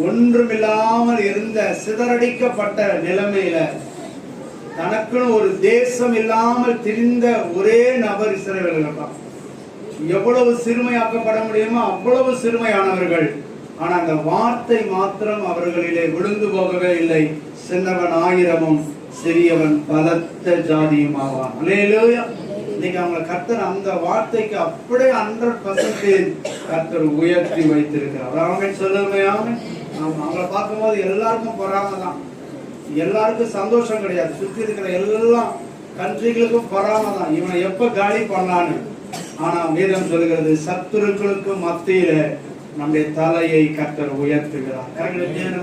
ஒன்றுமில்லாமல் இருந்த சிதறடிக்கப்பட்ட நிலைமையில தனக்குன்னு ஒரு தேசம் இல்லாமல் திரிந்த ஒரே நபர் இஸ்ரவேலர்கள் தான். எவ்வளவு சிறுமையாக்கப்பட முடியுமோ அவ்வளவு சிறுமையானவர்கள். ஆனா அந்த வார்த்தை மாத்திரம் அவர்களிலே விழுந்து போகவே இல்லை. சின்னவன் 1000 சிறியவன் பலத்த ஜாதியும் ஆவான். அல்லேலூயா. இன்னைக்கு அவங்க கர்த்தர் அந்த வார்த்தைக்கு அப்படியே 100% கர்த்தர் உயர்த்தி வைத்திருக்கிறார். அவங்க சொல்லுமையா அவங்கள பார்க்கும்போது எல்லாருக்கும் பொறாமை தான், எல்லாருக்கும் சந்தோஷம் கிடையாது. சுற்றி இருக்கிற எல்லா கண்ட்ரிகளுக்கும் பொறாமை தான், இவனை எப்ப காலி பண்ணலான்னு. ஆனா வேதம் சொல்கிறது சத்துருக்களுக்கு மத்தியில நம்முடைய தலையை கர்த்தர் உயர்த்துகிறார்.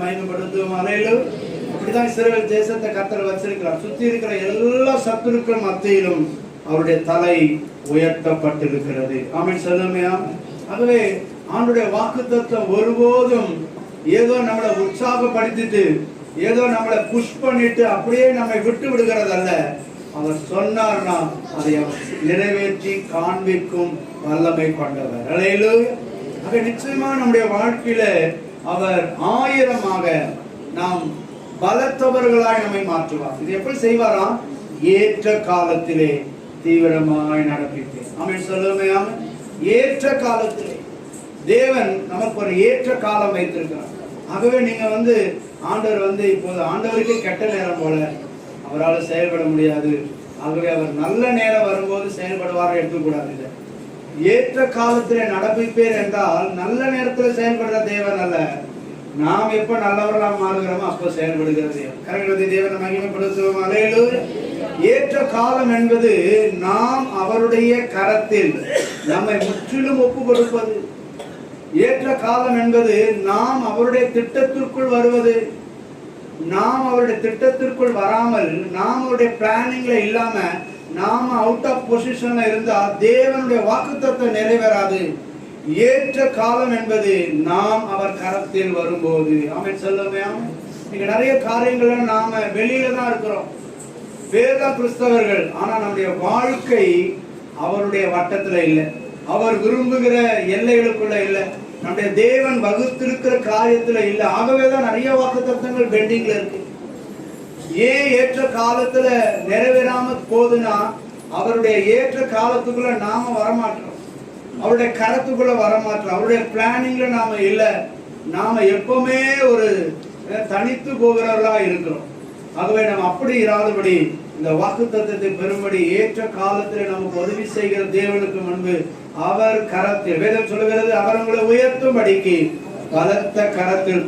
மயங்கப்படுத்துவோம். அலையிலும் அப்படிதான் இஸ்ரவேல் தேசத்தை கர்த்தர் வச்சிருக்கிறார். சுத்தி இருக்கிற எல்லா சத்துருக்கள் மத்தியிலும் அவருடைய தலை உயர்த்தப்பட்டிருக்கிறது. ஆமென் சொல்லுமையா. ஆகவே ஆண்டுடைய வாக்குத்தத்தம் ஒருபோதும் ஏதோ நம்மளை உற்சாகப்படுத்திட்டு ஏதோ நம்மளை புஷ் பண்ணிட்டு அப்படியே நம்மை விட்டு விடுகிறதல்ல. அவர் சொன்னார்னா அதை நிறைவேற்றி காண்பிக்கும் வல்லமை கொண்டவர். அல்லேலூயா. ஆக நிச்சயமா நம்முடைய வாழ்க்கையில அவர் 1000 நாம் பலத்தவர்களாய் நம்மை மாற்றுவார். இது எப்படி செய்வாராம்? ஏற்ற காலத்திலே தீவிரமாய் நடப்பித்தேன். ஆமென் சொல்லுமையா. ஏற்ற காலத்திலே தேவன் நமக்கு ஒரு ஏற்ற காலம் வைத்திருக்கிறார். ஆகவே நீங்க ஆண்டவர் இப்போது ஆண்டவருக்கு கெட்ட நேரம் போல அவரால் செயல்பட முடியாது. ஆகவே அவர் நல்ல நேரம் வரும்போது செயல்படுவார் எடுத்துக்கூடாது. ஏற்ற காலத்திலே நடப்பிப்பேர் என்றால் நல்ல நேரத்தில் செயல்படுற தேவன் அல்ல, நாம் எப்ப நல்லவர்களாக மாறுகிறோமோ அப்போ செயல்படுகிறது. கரெக்ட். தேவனை மகிமைப்படுத்துவோம். அல்லேலூயா. ஏற்ற காலம் என்பது நாம் அவருடைய கரத்தில் நம்மை முற்றிலும் ஒப்பு கொடுப்பது. ஏற்ற காலம் என்பது நாம் அவருடைய திட்டத்திற்குள் வருவது. நாம் அவருடைய திட்டத்திற்குள் வராமல் நாம் அவருடைய பிளானிங்ல இல்லாம நாம அவுட் ஆஃப் பொசிஷன்ல இருந்தா தேவனுடைய வாக்குத்தத்தம் நிறைவேறாது. ஏற்ற காலம் என்பது நாம் அவர் கரத்தில் வரும்போது. ஆமென் சொல்லுமையா. இங்க நிறைய காரியங்கள்ல நாம வெளியில தான் இருக்கிறோம், வேத கிறிஸ்தவர்கள். ஆனா நம்முடைய வாழ்க்கை அவருடைய வட்டத்துல இல்லை, அவர் விரும்புகிற எல்லைகளுக்குள்ள இல்லை, நம்முடைய தேவன் வகுத்திருக்கிற காரியத்துல இல்லை. ஆகவேதான் நிறைய வாக்குத்தத்தங்கள் பெண்டிங்ல இருக்கு. ஏன் ஏற்ற காலத்துல நிறைவேறாம போதுன்னா அவருடைய ஏற்ற காலத்துக்குள்ள நாம வரமாட்டோம், அவருடைய கரத்துக்குள்ள வரமாட்டோம், அவருடைய பிளானிங்ல நாம இல்லை. நாம எப்பவுமே ஒரு தனித்து போகிறவர்களா இருக்கிறோம். ஆகவே நாம் அப்படி இராதபடி இந்த வாக்குத்தத்தத்தை பெறும்படி ஏற்ற காலத்தில் நமக்கு உதவி செய்கிற தேவனுக்கு முன்பு அவர் கரத்தில் வேதம் சொல்லுகிறது அவர் உங்களை உயர்த்தும்படிக்கு பலத்த கரத்தில்